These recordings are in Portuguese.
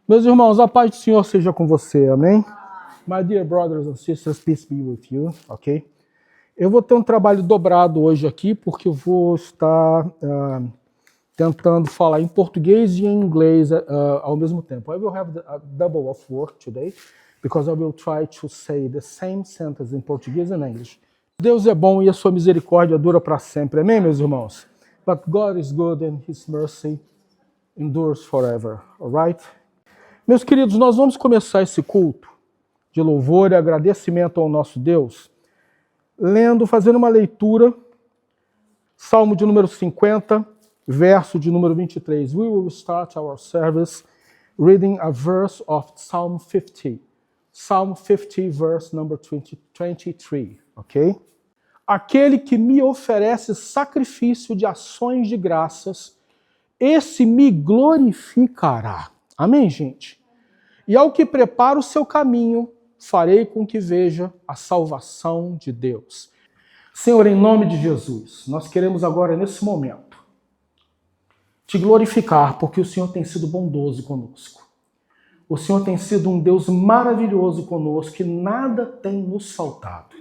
Meus irmãos, a paz do Senhor seja com você, amém? My dear brothers and sisters, peace be with you, ok? Eu vou ter um trabalho dobrado hoje aqui, porque eu vou estar tentando falar em português e em inglês ao mesmo tempo. I will have a double of work today, because I will try to say the same sentence in Portuguese and English. Deus é bom e a sua misericórdia dura para sempre, amém, meus irmãos? But God is good and His mercy endures forever, alright? Meus queridos, nós vamos começar esse culto de louvor e agradecimento ao nosso Deus, fazendo uma leitura, Salmo de número 50, verso de número 23. We will start our service reading a verse of Psalm 50. Psalm 50, verse number 23, ok? Aquele que me oferece sacrifício de ações de graças, esse me glorificará. Amém, gente? E ao que prepara o seu caminho, farei com que veja a salvação de Deus. Senhor, em nome de Jesus, nós queremos agora, nesse momento, te glorificar, porque o Senhor tem sido bondoso conosco. O Senhor tem sido um Deus maravilhoso conosco, que nada tem nos faltado.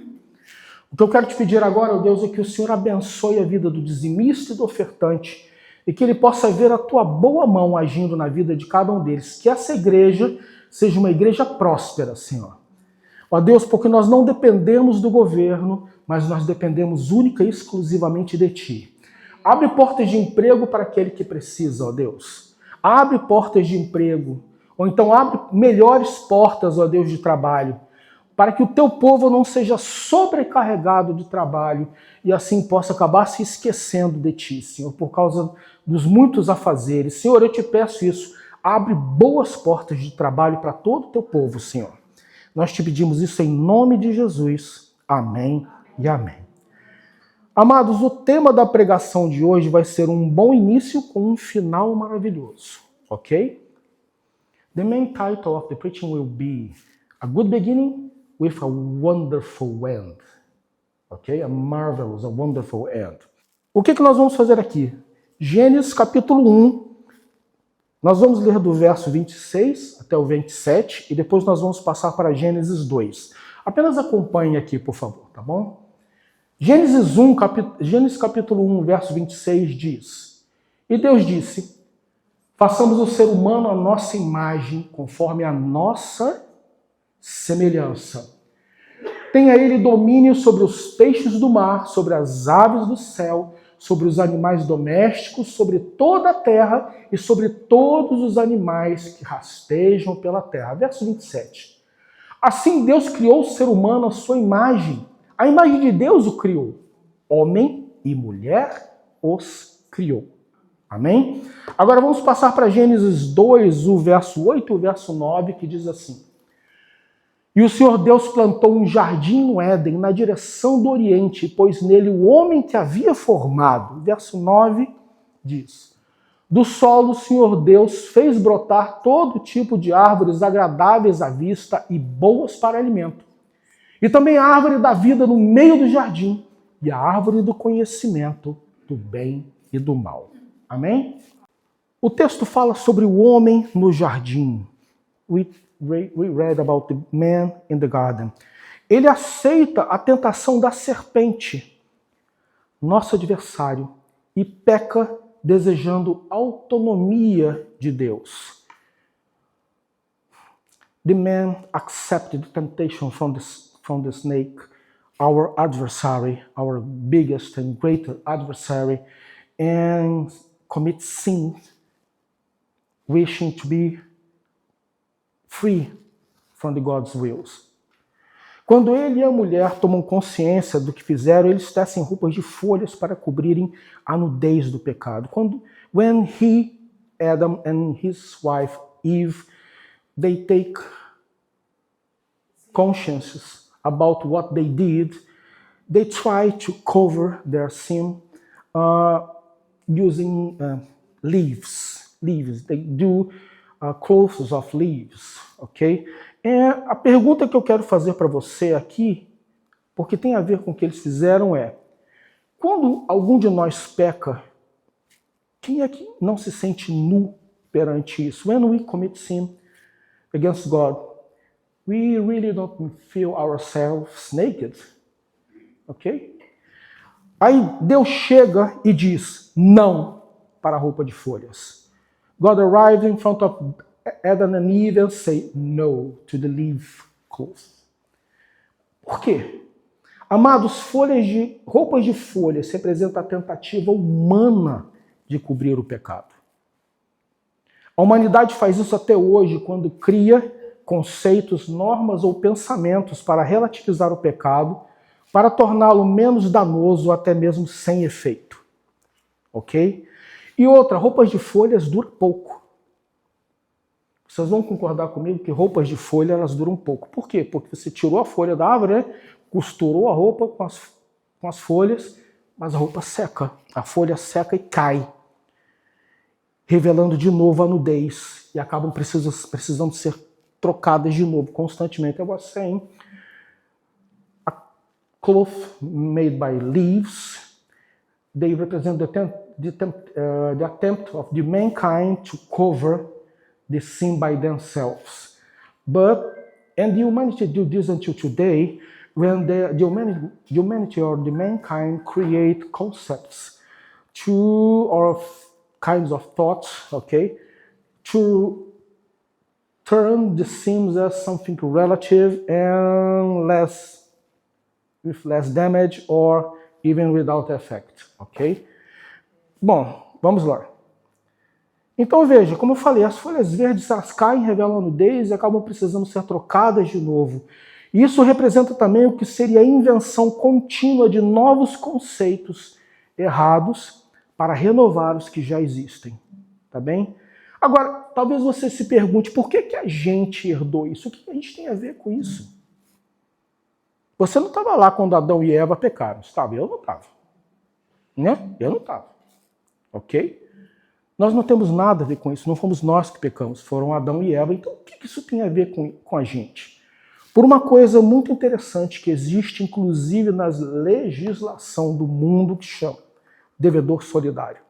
O que eu quero te pedir agora, ó Deus, é que o Senhor abençoe a vida do dizimista e do ofertante, e que ele possa ver a tua boa mão agindo na vida de cada um deles. Que essa igreja seja uma igreja próspera, Senhor. Ó Deus, porque nós não dependemos do governo, mas nós dependemos única e exclusivamente de Ti. Abre portas de emprego para aquele que precisa, ó Deus. Abre portas de emprego. Ou então abre melhores portas, ó Deus, de trabalho, para que o Teu povo não seja sobrecarregado de trabalho e assim possa acabar se esquecendo de Ti, Senhor, por causa dos muitos afazeres. Senhor, eu te peço isso. Abre boas portas de trabalho para todo o Teu povo, Senhor. Nós te pedimos isso em nome de Jesus. Amém e amém. Amados, o tema da pregação de hoje vai ser um bom início com um final maravilhoso, ok? The main title of the preaching will be A Good Beginning with a Wonderful End. Ok? A marvelous, a wonderful end. O que nós vamos fazer aqui? Gênesis capítulo 1. Nós vamos ler do verso 26 até o 27 e depois nós vamos passar para Gênesis 2. Apenas acompanhe aqui, por favor, tá bom? Gênesis capítulo 1, verso 26 diz: E Deus disse: façamos o ser humano à nossa imagem, conforme a nossa semelhança. Tenha ele domínio sobre os peixes do mar, sobre as aves do céu, sobre os animais domésticos, sobre toda a terra e sobre todos os animais que rastejam pela terra. Verso 27. Assim Deus criou o ser humano à sua imagem. A imagem de Deus o criou. Homem e mulher os criou. Amém? Agora vamos passar para Gênesis 2, o verso 8 e o verso 9, que diz assim: E o Senhor Deus plantou um jardim no Éden, na direção do Oriente, pôs nele o homem que havia formado. Verso 9 diz: Do solo o Senhor Deus fez brotar todo tipo de árvores agradáveis à vista e boas para alimento. E também a árvore da vida no meio do jardim, e a árvore do conhecimento do bem e do mal. Amém? O texto fala sobre o homem no jardim. We read about the man in the garden. Ele aceita a tentação da serpente, nosso adversário, e peca desejando autonomia de Deus. The man accepted the temptation from the snake, our adversary, our biggest and greatest adversary, and commits sin, wishing to be free from the God's wills. Quando ele e a mulher tomam consciência do que fizeram, eles tecem roupas de folhas para cobrirem a nudez do pecado. When Adam and his wife Eve, they take conscience about what they did, they try to cover their sin using leaves. They do clothes of leaves, ok? A pergunta que eu quero fazer para você aqui, porque tem a ver com o que eles fizeram, é: quando algum de nós peca, quem é que não se sente nu perante isso? When we commit sin, against God, we really don't feel ourselves naked. Ok? Aí Deus chega e diz não para a roupa de folhas. God arrived in front of Adam and Eve and say no to the leaf clothes. Por quê? Amados, roupas de folhas representam a tentativa humana de cobrir o pecado. A humanidade faz isso até hoje quando cria conceitos, normas ou pensamentos para relativizar o pecado, para torná-lo menos danoso ou até mesmo sem efeito. Ok? E outra, roupas de folhas duram pouco. Vocês vão concordar comigo que roupas de folha elas duram pouco. Por quê? Porque você tirou a folha da árvore, né? Costurou a roupa com as folhas, mas a roupa seca. A folha seca e cai, revelando de novo a nudez. E acabam precisando ser trocadas de novo constantemente. I was saying, a cloth made by leaves, they represent the attempt of the mankind to cover the sin by themselves. And the humanity do this until today, when the humanity or the mankind create concepts or kinds of thoughts, okay, to turn the sins as something relative and with less damage or even without effect, ok? Bom, vamos lá. Então veja, como eu falei, as folhas verdes elas caem, revelam a nudez e acabam precisando ser trocadas de novo. Isso representa também o que seria a invenção contínua de novos conceitos errados para renovar os que já existem. Tá bem? Agora, talvez você se pergunte por que a gente herdou isso? O que a gente tem a ver com isso? Você não estava lá quando Adão e Eva pecaram, estava? Eu não estava. Né? Eu não estava. Ok? Nós não temos nada a ver com isso, não fomos nós que pecamos, foram Adão e Eva. Então, o que isso tem a ver com a gente? Por uma coisa muito interessante que existe, inclusive, na legislação do mundo, que chama devedor solidário.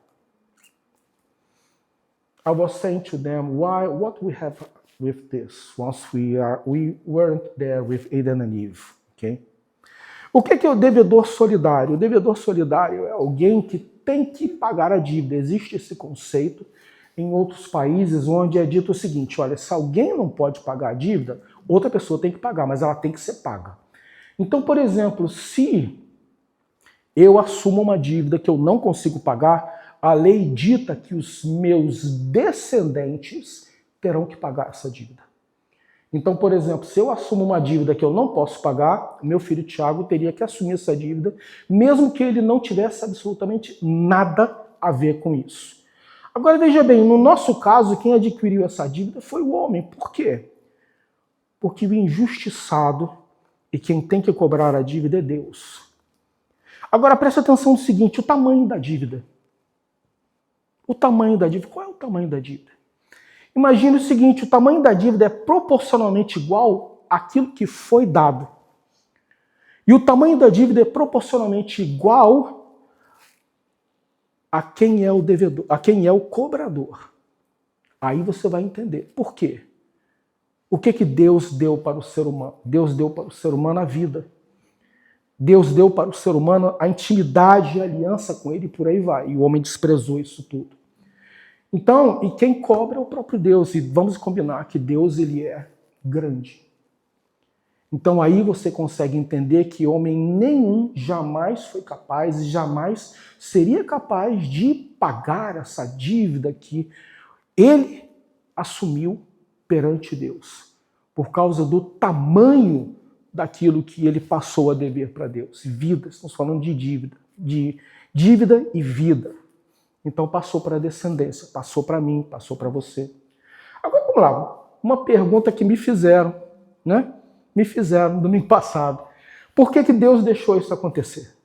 I was saying to them, what we have with this, once we weren't there with Adam and Eve, okay? O que é o devedor solidário? O devedor solidário é alguém que tem que pagar a dívida. Existe esse conceito em outros países onde é dito o seguinte, olha, se alguém não pode pagar a dívida, outra pessoa tem que pagar, mas ela tem que ser paga. Então, por exemplo, se eu assumo uma dívida que eu não consigo pagar, a lei dita que os meus descendentes terão que pagar essa dívida. Então, por exemplo, se eu assumo uma dívida que eu não posso pagar, meu filho Tiago teria que assumir essa dívida, mesmo que ele não tivesse absolutamente nada a ver com isso. Agora, veja bem, no nosso caso, quem adquiriu essa dívida foi o homem. Por quê? Porque o injustiçado e quem tem que cobrar a dívida é Deus. Agora, preste atenção no seguinte, o tamanho da dívida. O tamanho da dívida. Qual é o tamanho da dívida? Imagine o seguinte, o tamanho da dívida é proporcionalmente igual àquilo que foi dado. E o tamanho da dívida é proporcionalmente igual a quem é o devedor, a quem é o cobrador. Aí você vai entender. Por quê? O que Deus deu para o ser humano? Deus deu para o ser humano a vida. Deus deu para o ser humano a intimidade e a aliança com ele, e por aí vai. E o homem desprezou isso tudo. Então, e quem cobra é o próprio Deus. E vamos combinar que Deus, ele é grande. Então aí você consegue entender que homem nenhum jamais foi capaz e jamais seria capaz de pagar essa dívida que ele assumiu perante Deus. Por causa do tamanho daquilo que ele passou a dever para Deus. Vida, estamos falando de dívida e vida. Então passou para a descendência, passou para mim, passou para você. Agora vamos lá, uma pergunta que me fizeram, né? Me fizeram no domingo passado. Por que Deus deixou isso acontecer?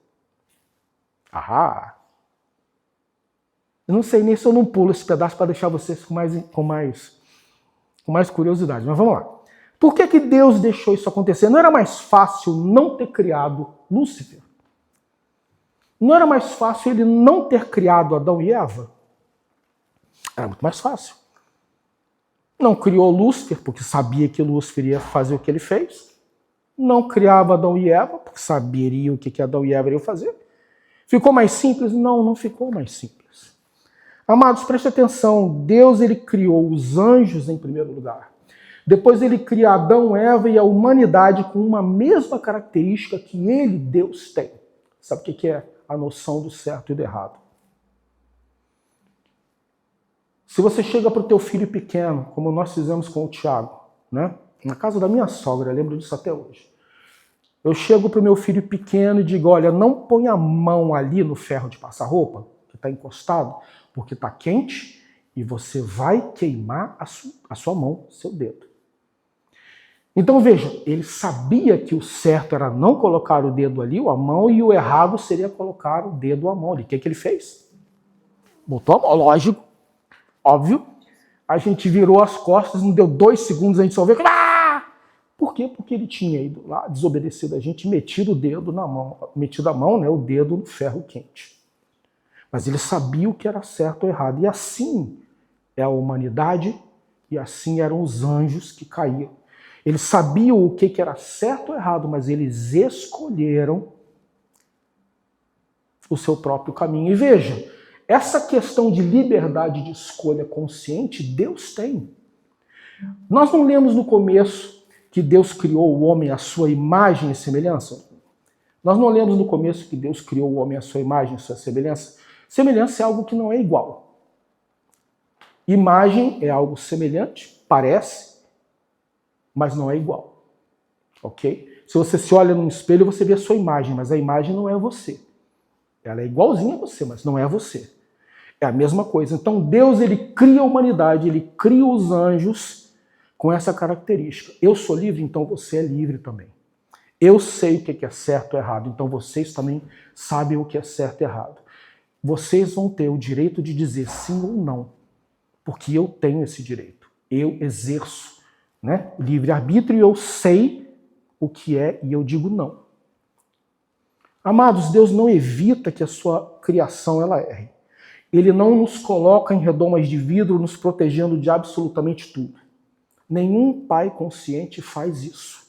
Eu não sei nem se eu não pulo esse pedaço para deixar vocês com mais curiosidade, mas vamos lá. Por que Deus deixou isso acontecer? Não era mais fácil não ter criado Lúcifer? Não era mais fácil ele não ter criado Adão e Eva? Era muito mais fácil. Não criou Lúcifer, porque sabia que Lúcifer ia fazer o que ele fez. Não criava Adão e Eva, porque saberia o que Adão e Eva iriam fazer. Ficou mais simples? Não, não ficou mais simples. Amados, preste atenção. Deus, ele criou os anjos em primeiro lugar. Depois ele cria Adão, Eva e a humanidade com uma mesma característica que ele, Deus, tem. Sabe o que é a noção do certo e do errado? Se você chega para o teu filho pequeno, como nós fizemos com o Tiago, né? Na casa da minha sogra, eu lembro disso até hoje. Eu chego para o meu filho pequeno e digo, olha, não põe a mão ali no ferro de passar roupa, que está encostado, porque está quente e você vai queimar a sua mão, seu dedo. Então veja, ele sabia que o certo era não colocar o dedo ali, ou a mão, e o errado seria colocar o dedo ou a mão ali. O que ele fez? Botou a mão, lógico. Óbvio, a gente virou as costas, não deu 2 segundos, a gente só veio. Ah! Por quê? Porque ele tinha ido lá, desobedecido a gente, metido o dedo na mão, metido a mão, né, o dedo no ferro quente. Mas ele sabia o que era certo ou errado. E assim é a humanidade, e assim eram os anjos que caíam. Eles sabiam o que era certo ou errado, mas eles escolheram o seu próprio caminho. E veja, essa questão de liberdade de escolha consciente, Deus tem. Nós não lemos no começo que Deus criou o homem à sua imagem e semelhança? Nós não lemos no começo que Deus criou o homem à sua imagem e sua semelhança? Semelhança é algo que não é igual. Imagem é algo semelhante, parece, mas não é igual. Ok? Se você se olha num espelho, você vê a sua imagem, mas a imagem não é você. Ela é igualzinha a você, mas não é você. É a mesma coisa. Então Deus, ele cria a humanidade, ele cria os anjos com essa característica. Eu sou livre, então você é livre também. Eu sei o que é certo ou errado, então vocês também sabem o que é certo e errado. Vocês vão ter o direito de dizer sim ou não, porque eu tenho esse direito. Eu exerço, né, livre-arbítrio e eu sei o que é e eu digo não. Amados, Deus não evita que a sua criação ela erre. Ele não nos coloca em redomas de vidro nos protegendo de absolutamente tudo. Nenhum pai consciente faz isso.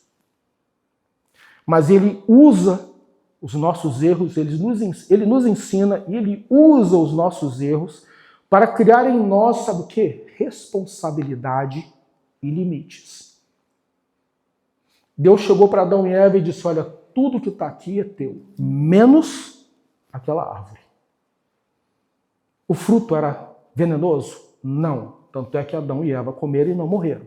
Mas ele usa os nossos erros, ele nos ensina e ele usa os nossos erros para criar em nós, sabe o quê? Responsabilidade e limites. Deus chegou para Adão e Eva e disse, olha, tudo que está aqui é teu, menos aquela árvore. O fruto era venenoso? Não. Tanto é que Adão e Eva comeram e não morreram.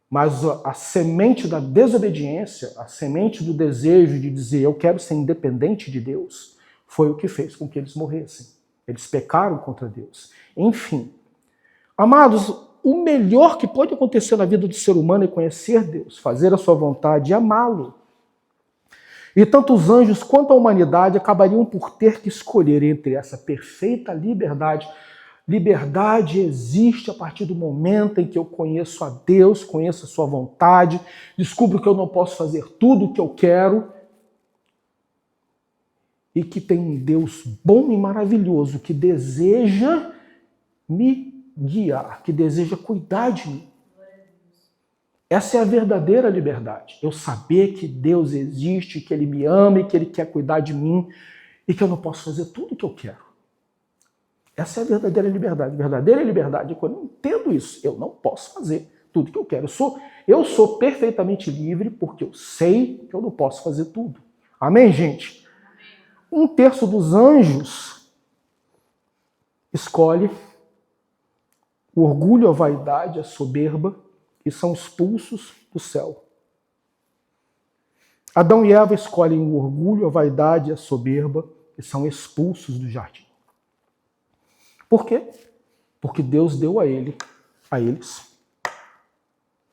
Mas a semente da desobediência, a semente do desejo de dizer eu quero ser independente de Deus, foi o que fez com que eles morressem. Eles pecaram contra Deus. Enfim, amados, o melhor que pode acontecer na vida do ser humano é conhecer Deus, fazer a sua vontade e amá-lo. E tanto os anjos quanto a humanidade acabariam por ter que escolher entre essa perfeita liberdade. Liberdade existe a partir do momento em que eu conheço a Deus, conheço a sua vontade, descubro que eu não posso fazer tudo o que eu quero e que tem um Deus bom e maravilhoso que deseja me guiar, que deseja cuidar de mim. Essa é a verdadeira liberdade. Eu saber que Deus existe, que Ele me ama e que Ele quer cuidar de mim e que eu não posso fazer tudo o que eu quero. Essa é a verdadeira liberdade. Verdadeira liberdade é quando eu entendo isso. Eu não posso fazer tudo o que eu quero. Eu sou perfeitamente livre porque eu sei que eu não posso fazer tudo. Amém, gente? 1/3 dos anjos escolhe o orgulho, a vaidade, a soberba, e são expulsos do céu. Adão e Eva escolhem o orgulho, a vaidade e a soberba e são expulsos do jardim. Por quê? Porque Deus deu a eles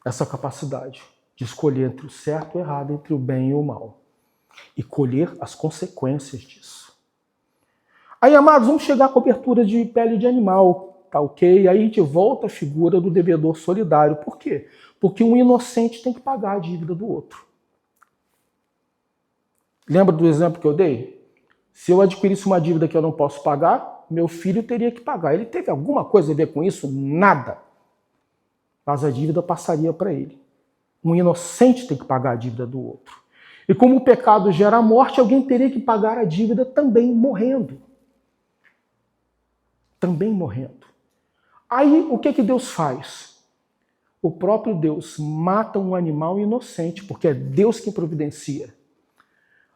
essa capacidade de escolher entre o certo e o errado, entre o bem e o mal, e colher as consequências disso. Aí, amados, vamos chegar à cobertura de pele de animal. Tá ok? Aí a gente volta à figura do devedor solidário. Por quê? Porque um inocente tem que pagar a dívida do outro. Lembra do exemplo que eu dei? Se eu adquirisse uma dívida que eu não posso pagar, meu filho teria que pagar. Ele teve alguma coisa a ver com isso? Nada. mas a dívida passaria para ele. Um inocente tem que pagar a dívida do outro. E como o pecado gera a morte, alguém teria que pagar a dívida também morrendo. Também morrendo. Aí, o que Deus faz? O próprio Deus mata um animal inocente, porque é Deus quem providencia.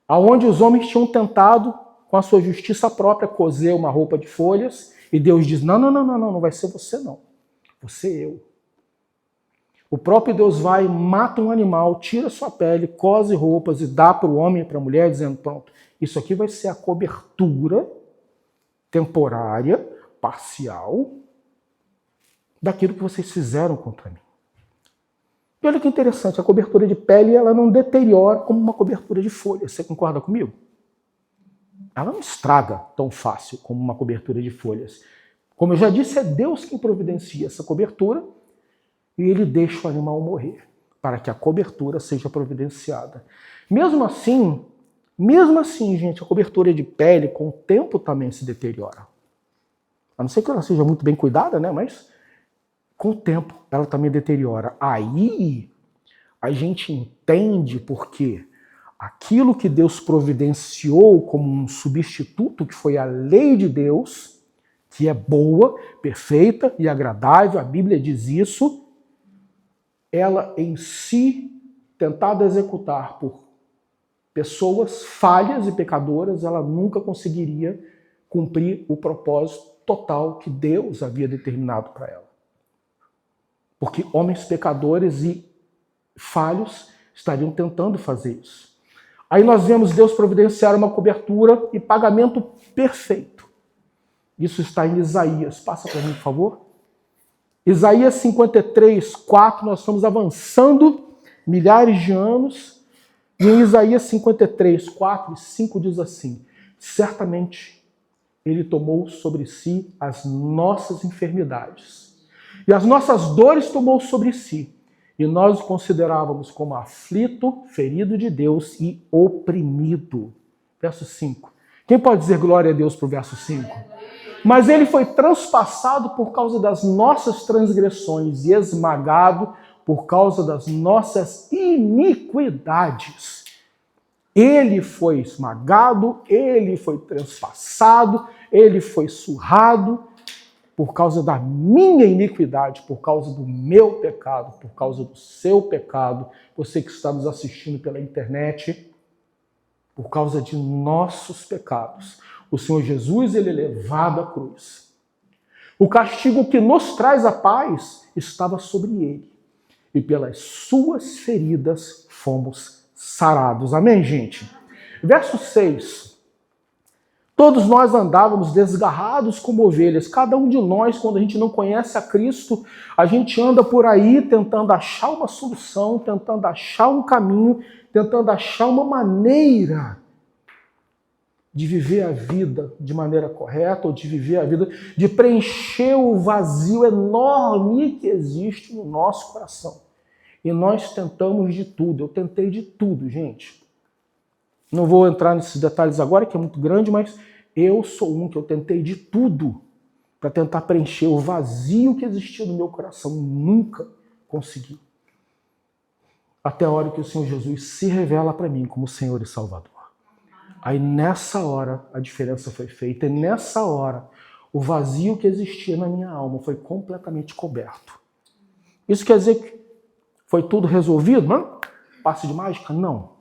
Aonde os homens tinham tentado, com a sua justiça própria, coser uma roupa de folhas, e Deus diz, não vai ser você não, você eu. O próprio Deus vai, mata um animal, tira sua pele, cose roupas e dá para o homem e para a mulher, dizendo, pronto, isso aqui vai ser a cobertura temporária, parcial, daquilo que vocês fizeram contra mim. E olha que interessante, a cobertura de pele ela não deteriora como uma cobertura de folha. Você concorda comigo? Ela não estraga tão fácil como uma cobertura de folhas. Como eu já disse, é Deus quem providencia essa cobertura e ele deixa o animal morrer para que a cobertura seja providenciada. Mesmo assim, gente, a cobertura de pele com o tempo também se deteriora. A não ser que ela seja muito bem cuidada, né? Mas com o tempo ela também deteriora. Aí a gente entende porque aquilo que Deus providenciou como um substituto, que foi a lei de Deus, que é boa, perfeita e agradável, a Bíblia diz isso, ela em si, tentada executar por pessoas falhas e pecadoras, ela nunca conseguiria cumprir o propósito total que Deus havia determinado para ela. Porque homens pecadores e falhos estariam tentando fazer isso. Aí nós vemos Deus providenciar uma cobertura e pagamento perfeito. Isso está em Isaías. Passa para mim, por favor. Isaías 53, 4, nós estamos avançando milhares de anos. E em Isaías 53, 4 e 5 diz assim, certamente ele tomou sobre si as nossas enfermidades. E as nossas dores tomou sobre si. E nós o considerávamos como aflito, ferido de Deus e oprimido. Verso 5. Quem pode dizer glória a Deus para o verso 5? Mas ele foi transpassado por causa das nossas transgressões e esmagado por causa das nossas iniquidades. Ele foi esmagado, ele foi transpassado, ele foi surrado por causa da minha iniquidade, por causa do meu pecado, por causa do seu pecado, você que está nos assistindo pela internet, por causa de nossos pecados. O Senhor Jesus, ele é levado à cruz. O castigo que nos traz a paz estava sobre ele. E pelas suas feridas fomos sarados. Amém, gente? Verso 6. Todos nós andávamos desgarrados como ovelhas. Cada um de nós, quando a gente não conhece a Cristo, a gente anda por aí tentando achar uma solução, tentando achar um caminho, tentando achar uma maneira de viver a vida de maneira correta, ou de viver a vida, de preencher o vazio enorme que existe no nosso coração. E nós tentamos de tudo. Eu tentei de tudo, gente. Não vou entrar nesses detalhes agora, que é muito grande, mas eu sou um que eu tentei de tudo para tentar preencher o vazio que existia no meu coração. Nunca consegui. Até a hora que o Senhor Jesus se revela para mim como Senhor e Salvador. Aí nessa hora a diferença foi feita. E nessa hora o vazio que existia na minha alma foi completamente coberto. Isso quer dizer que foi tudo resolvido? Não? Passe de mágica? Não.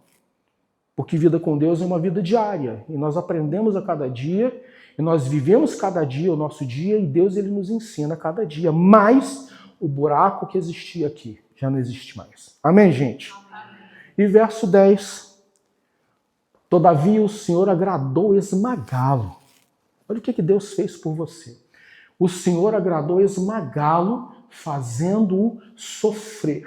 Porque vida com Deus é uma vida diária. E nós aprendemos a cada dia, e nós vivemos cada dia o nosso dia, e Deus ele nos ensina a cada dia. Mas o buraco que existia aqui já não existe mais. Amém, gente? E verso 10. Todavia o Senhor agradou esmagá-lo. Olha o que Deus fez por você. O Senhor agradou esmagá-lo, fazendo-o sofrer.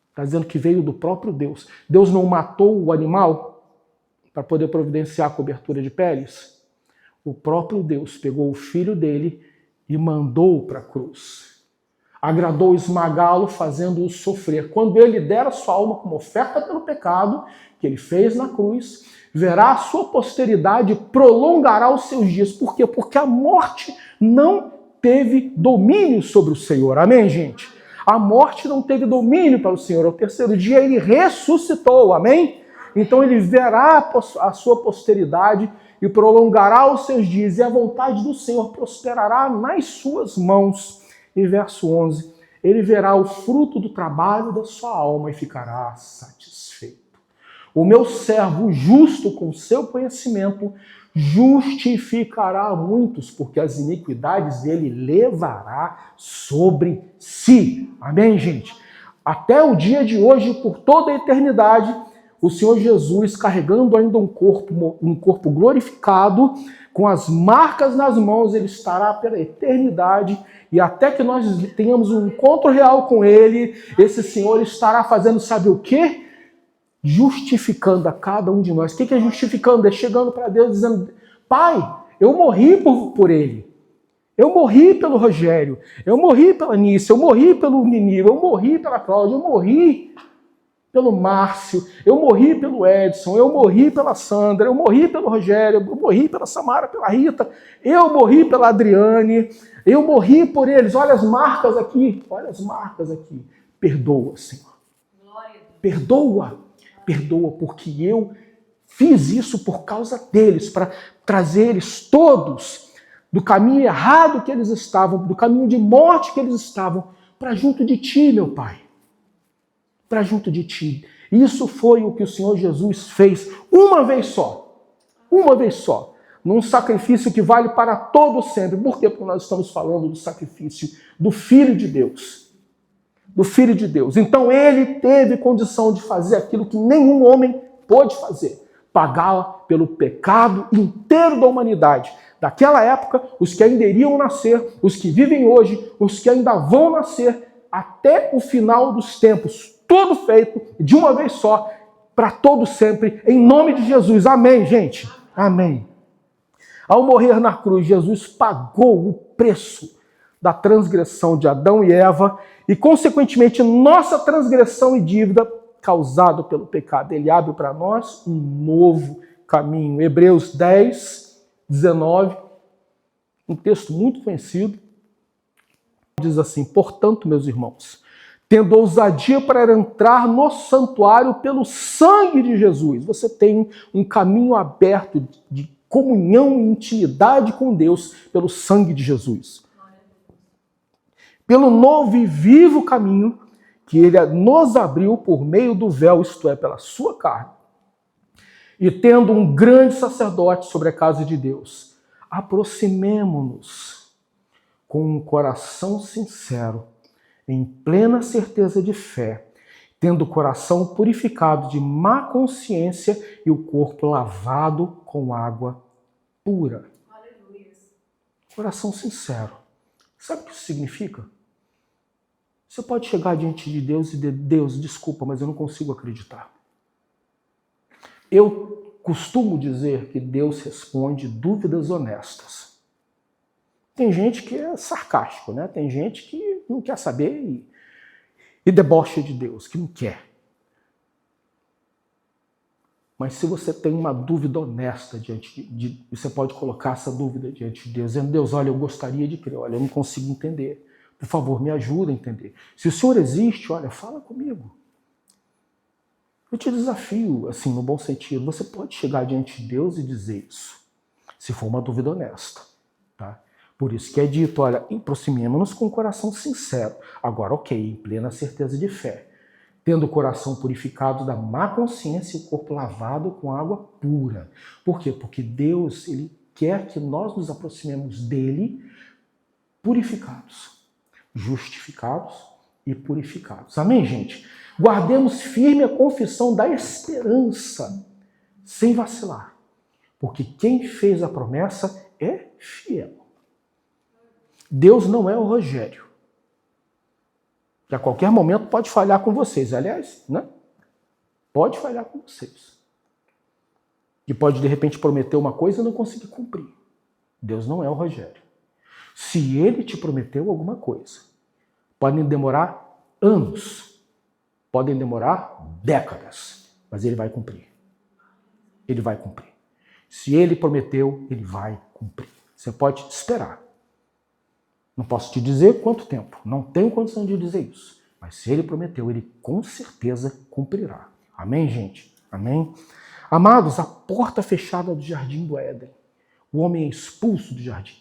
Está dizendo que veio do próprio Deus. Deus não matou o animal para poder providenciar a cobertura de peles. O próprio Deus pegou o filho dele e mandou para a cruz. Agradou esmagá-lo, fazendo-o sofrer. Quando ele der a sua alma como oferta pelo pecado, que ele fez na cruz, verá a sua posteridade, prolongará os seus dias. Por quê? Porque a morte não teve domínio sobre o Senhor. Amém, gente? A morte não teve domínio para o Senhor. Ao terceiro dia ele ressuscitou. Amém? Então ele verá a sua posteridade e prolongará os seus dias, e a vontade do Senhor prosperará nas suas mãos. E verso 11, ele verá o fruto do trabalho da sua alma e ficará satisfeito. O meu servo justo, com seu conhecimento, justificará muitos, porque as iniquidades dele levará sobre si. Amém, gente? Até o dia de hoje, por toda a eternidade, o Senhor Jesus, carregando ainda um corpo glorificado, com as marcas nas mãos, ele estará pela eternidade, e até que nós tenhamos um encontro real com ele, esse Senhor estará fazendo, sabe o quê? Justificando a cada um de nós. O que é justificando? É chegando para Deus dizendo: Pai, eu morri por ele. Eu morri pelo Rogério. Eu morri pela Nícia. Eu morri pelo Menino. Eu morri pela Cláudia. Eu morri pelo Márcio. Eu morri pelo Edson. Eu morri pela Sandra. Eu morri pelo Rogério. Eu morri pela Samara, pela Rita. Eu morri pela Adriane. Eu morri por eles. Olha as marcas aqui. Olha as marcas aqui. Perdoa, Senhor. Perdoa. Perdoa, porque eu fiz isso por causa deles, para trazer eles todos do caminho errado que eles estavam, do caminho de morte que eles estavam, para junto de ti, meu Pai. Para junto de ti. Isso foi o que o Senhor Jesus fez uma vez só. Uma vez só. Num sacrifício que vale para todo sempre. Por quê? Porque nós estamos falando do sacrifício do Filho de Deus. Do Filho de Deus. Então ele teve condição de fazer aquilo que nenhum homem pôde fazer. Pagar pelo pecado inteiro da humanidade. Daquela época, os que ainda iriam nascer, os que vivem hoje, os que ainda vão nascer, até o final dos tempos. Tudo feito de uma vez só, para todo sempre, em nome de Jesus. Amém, gente? Amém. Ao morrer na cruz, Jesus pagou o preço da transgressão de Adão e Eva e, consequentemente, nossa transgressão e dívida causada pelo pecado. Ele abre para nós um novo caminho. Hebreus 10, 19, um texto muito conhecido, diz assim: portanto, meus irmãos, tendo ousadia para entrar no santuário pelo sangue de Jesus. Você tem um caminho aberto de comunhão e intimidade com Deus pelo sangue de Jesus. Pelo novo e vivo caminho que ele nos abriu por meio do véu, isto é, pela sua carne. E tendo um grande sacerdote sobre a casa de Deus, aproximemo-nos com um coração sincero, em plena certeza de fé, tendo o coração purificado de má consciência e o corpo lavado com água pura. Aleluia. Coração sincero. Sabe o que isso significa? Você pode chegar diante de Deus e dizer: Deus, desculpa, mas eu não consigo acreditar. Eu costumo dizer que Deus responde dúvidas honestas. Tem gente que é sarcástico, né? Tem gente que não quer saber e debocha de Deus, que não quer. Mas se você tem uma dúvida honesta você pode colocar essa dúvida diante de Deus, dizendo: Deus, olha, eu gostaria de crer, olha, eu não consigo entender. Por favor, me ajuda a entender. Se o Senhor existe, olha, fala comigo. Eu te desafio, assim, no bom sentido, você pode chegar diante de Deus e dizer isso, se for uma dúvida honesta, tá? Por isso que é dito, olha, aproximemo-nos com o coração sincero. Agora, ok, em plena certeza de fé, tendo o coração purificado da má consciência e o corpo lavado com água pura. Por quê? Porque Deus, ele quer que nós nos aproximemos dele purificados, justificados e purificados. Amém, gente? Guardemos firme a confissão da esperança, sem vacilar, porque quem fez a promessa é fiel. Deus não é o Rogério, que a qualquer momento pode falhar com vocês. Aliás, né? Pode falhar com vocês. E pode, de repente, prometer uma coisa e não conseguir cumprir. Deus não é o Rogério. Se ele te prometeu alguma coisa, podem demorar anos, podem demorar décadas, mas ele vai cumprir. Ele vai cumprir. Se ele prometeu, ele vai cumprir. Você pode esperar. Não posso te dizer quanto tempo, não tenho condição de dizer isso. Mas se ele prometeu, ele com certeza cumprirá. Amém, gente? Amém? Amados, a porta fechada do jardim do Éden. O homem é expulso do jardim.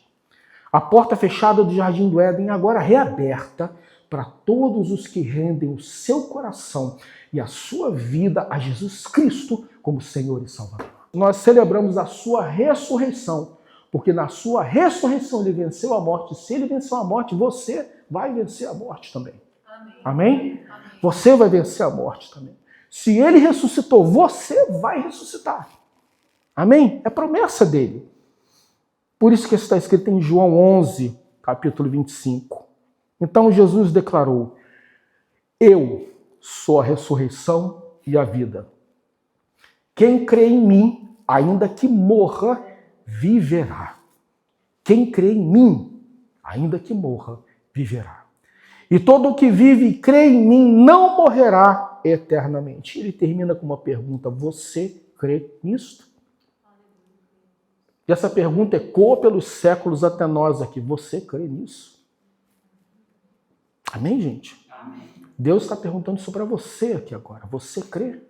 A porta fechada do jardim do Éden agora reaberta para todos os que rendem o seu coração e a sua vida a Jesus Cristo como Senhor e Salvador. Nós celebramos a sua ressurreição, porque na sua ressurreição ele venceu a morte. Se ele venceu a morte, você vai vencer a morte também. Amém? Amém? Você vai vencer a morte também. Se ele ressuscitou, você vai ressuscitar. Amém? É promessa dele. Por isso que está escrito em João 11, capítulo 25. Então Jesus declarou: eu sou a ressurreição e a vida. Quem crê em mim, ainda que morra, viverá. Quem crê em mim, ainda que morra, viverá. E todo o que vive e crê em mim não morrerá eternamente. Ele termina com uma pergunta: você crê nisto? E essa pergunta ecoa pelos séculos até nós aqui. Você crê nisso? Amém, gente? Amém. Deus está perguntando isso para você aqui agora. Você crê?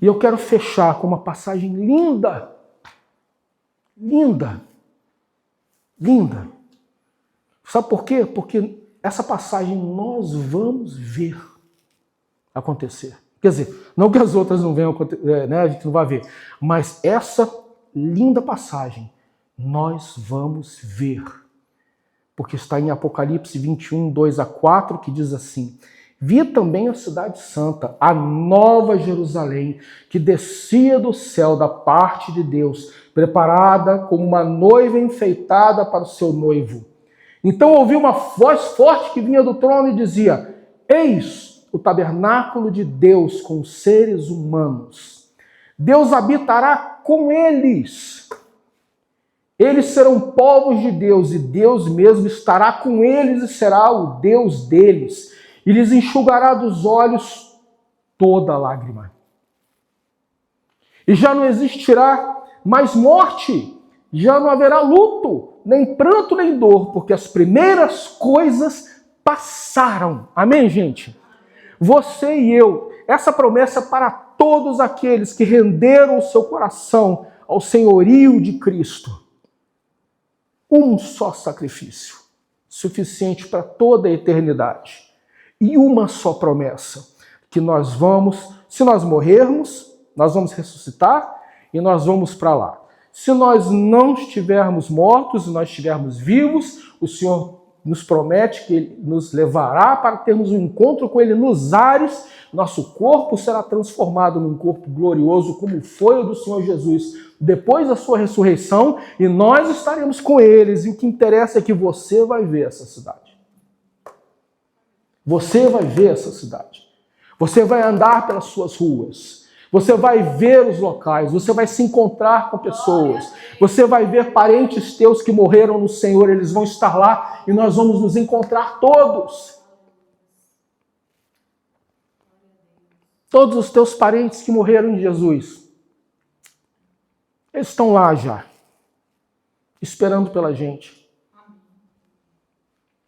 E eu quero fechar com uma passagem linda. Linda. Linda. Sabe por quê? Porque essa passagem nós vamos ver acontecer. Quer dizer, não que as outras não venham acontecer, né? A gente não vai ver. Mas essa linda passagem nós vamos ver. Porque está em Apocalipse 21, 2-4, que diz assim: vi também a cidade santa, a nova Jerusalém, que descia do céu da parte de Deus, preparada como uma noiva enfeitada para o seu noivo. Então ouvi uma voz forte que vinha do trono e dizia: eis o tabernáculo de Deus com seres humanos. Deus habitará com eles. Eles serão povos de Deus e Deus mesmo estará com eles e será o Deus deles. E lhes enxugará dos olhos toda lágrima. E já não existirá mais morte, já não haverá luto, nem pranto, nem dor, porque as primeiras coisas passaram. Amém, gente? Você e eu, essa promessa é para todos aqueles que renderam o seu coração ao senhorio de Cristo. Um só sacrifício, suficiente para toda a eternidade. E uma só promessa, que nós vamos, se nós morrermos, nós vamos ressuscitar e nós vamos para lá. Se nós não estivermos mortos, se nós estivermos vivos, o Senhor nos promete que Ele nos levará para termos um encontro com Ele nos ares. Nosso corpo será transformado num corpo glorioso, como foi o do Senhor Jesus, depois da sua ressurreição, e nós estaremos com eles. E o que interessa é que você vai ver essa cidade. Você vai ver essa cidade. Você vai andar pelas suas ruas. Você vai ver os locais, você vai se encontrar com pessoas, você vai ver parentes teus que morreram no Senhor, eles vão estar lá e nós vamos nos encontrar todos. Todos os teus parentes que morreram em Jesus, eles estão lá já, esperando pela gente.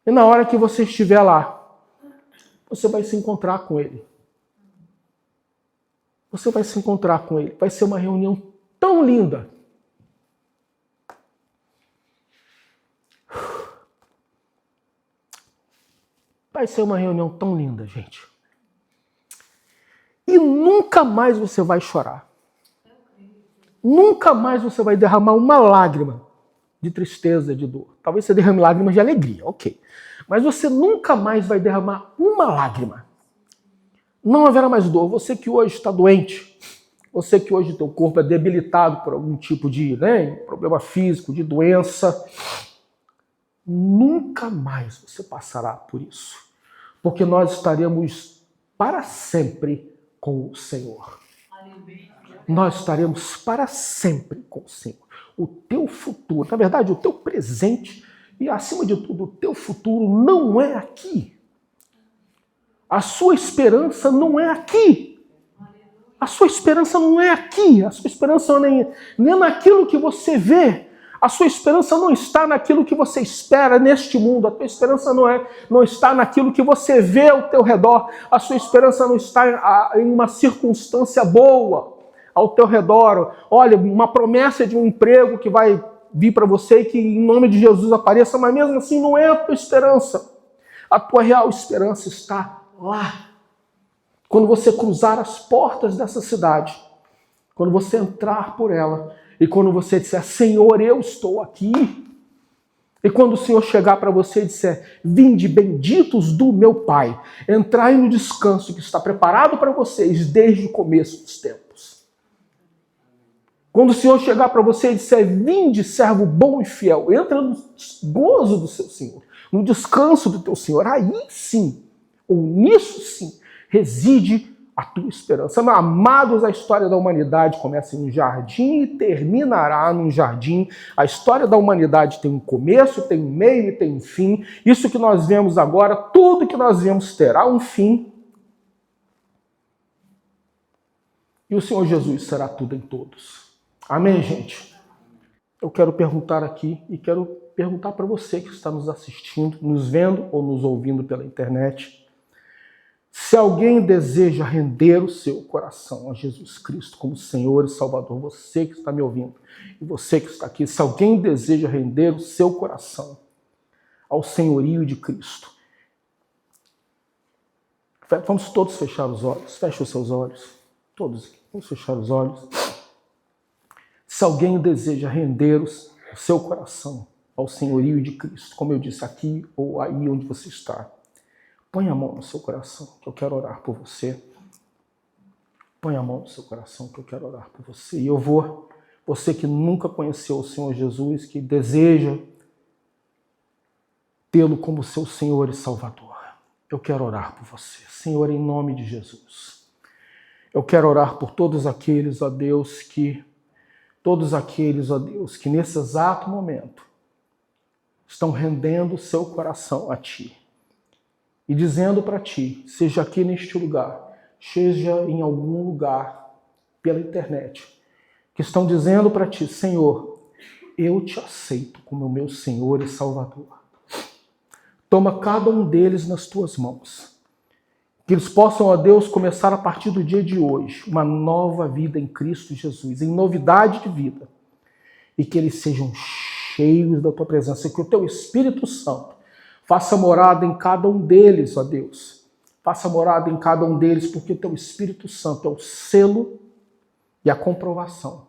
E na hora que você estiver lá, você vai se encontrar com ele. Você vai se encontrar com ele. Vai ser uma reunião tão linda. Vai ser uma reunião tão linda, gente. E nunca mais você vai chorar. Nunca mais você vai derramar uma lágrima de tristeza, de dor. Talvez você derrame lágrimas de alegria, ok. Mas você nunca mais vai derramar uma lágrima. Não haverá mais dor. Você que hoje está doente, você que hoje o teu corpo é debilitado por algum tipo de problema físico, de doença, nunca mais você passará por isso. Porque nós estaremos para sempre com o Senhor. Nós estaremos para sempre com o Senhor. O teu futuro, na verdade, o teu presente e, acima de tudo, o teu futuro não é aqui. A sua esperança não é aqui. A sua esperança não é aqui. A sua esperança nem naquilo que você vê. A sua esperança não está naquilo que você espera neste mundo. A tua esperança não está naquilo que você vê ao teu redor. A sua esperança não está em uma circunstância boa ao teu redor. Olha, uma promessa de um emprego que vai vir para você e que em nome de Jesus apareça, mas mesmo assim não é a tua esperança. A tua real esperança está lá. Quando você cruzar as portas dessa cidade, quando você entrar por ela e quando você disser, Senhor, eu estou aqui. E quando o Senhor chegar para você e disser, vinde benditos do meu Pai, entrai no descanso que está preparado para vocês desde o começo dos tempos. Quando o Senhor chegar para você e disser, vinde, servo bom e fiel, entra no gozo do seu Senhor, no descanso do teu Senhor, aí sim, ou nisso sim, reside a tua esperança. Amados, a história da humanidade começa em um jardim e terminará num jardim. A história da humanidade tem um começo, tem um meio e tem um fim. Isso que nós vemos agora, tudo que nós vemos terá um fim. E o Senhor Jesus será tudo em todos. Amém, gente? Eu quero perguntar aqui e quero perguntar para você que está nos assistindo, nos vendo ou nos ouvindo pela internet. Se alguém deseja render o seu coração a Jesus Cristo como Senhor e Salvador, você que está me ouvindo e você que está aqui, se alguém deseja render o seu coração ao senhorio de Cristo, vamos todos fechar os olhos, feche os seus olhos, todos, vamos fechar os olhos. Se alguém deseja render o seu coração ao senhorio de Cristo, como eu disse aqui ou aí onde você está, põe a mão no seu coração, que eu quero orar por você. Põe a mão no seu coração, que eu quero orar por você. E você que nunca conheceu o Senhor Jesus, que deseja tê-lo como seu Senhor e Salvador, eu quero orar por você. Senhor, em nome de Jesus, eu quero orar por todos aqueles, ó Deus, que nesse exato momento estão rendendo o seu coração a Ti. E dizendo para Ti, seja aqui neste lugar, seja em algum lugar pela internet, que estão dizendo para Ti, Senhor, eu Te aceito como meu Senhor e Salvador. Toma cada um deles nas Tuas mãos. Que eles possam, ó Deus, começar a partir do dia de hoje uma nova vida em Cristo Jesus, em novidade de vida. E que eles sejam cheios da Tua presença, que o Teu Espírito Santo faça morada em cada um deles, ó Deus. Faça morada em cada um deles, porque o Teu Espírito Santo é o selo e a comprovação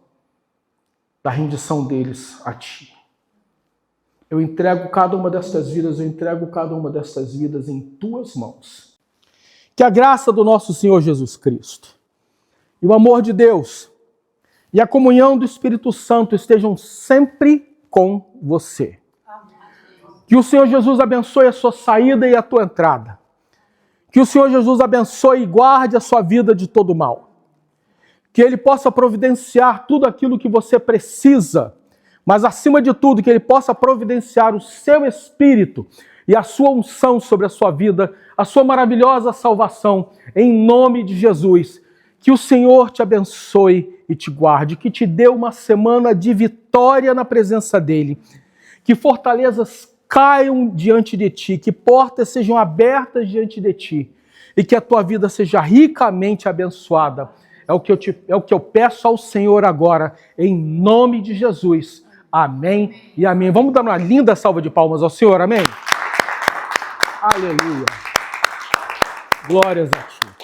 da rendição deles a Ti. Eu entrego cada uma destas vidas em Tuas mãos. Que a graça do nosso Senhor Jesus Cristo e o amor de Deus e a comunhão do Espírito Santo estejam sempre com você. Que o Senhor Jesus abençoe a sua saída e a tua entrada. Que o Senhor Jesus abençoe e guarde a sua vida de todo mal. Que Ele possa providenciar tudo aquilo que você precisa, mas acima de tudo, que Ele possa providenciar o seu Espírito e a sua unção sobre a sua vida, a sua maravilhosa salvação, em nome de Jesus. Que o Senhor te abençoe e te guarde, que te dê uma semana de vitória na presença dEle, que fortalezas caiam diante de ti, que portas sejam abertas diante de ti e que a tua vida seja ricamente abençoada. É o que eu peço ao Senhor agora, em nome de Jesus. Amém e amém. Vamos dar uma linda salva de palmas ao Senhor, amém? Aleluia. Glórias a ti.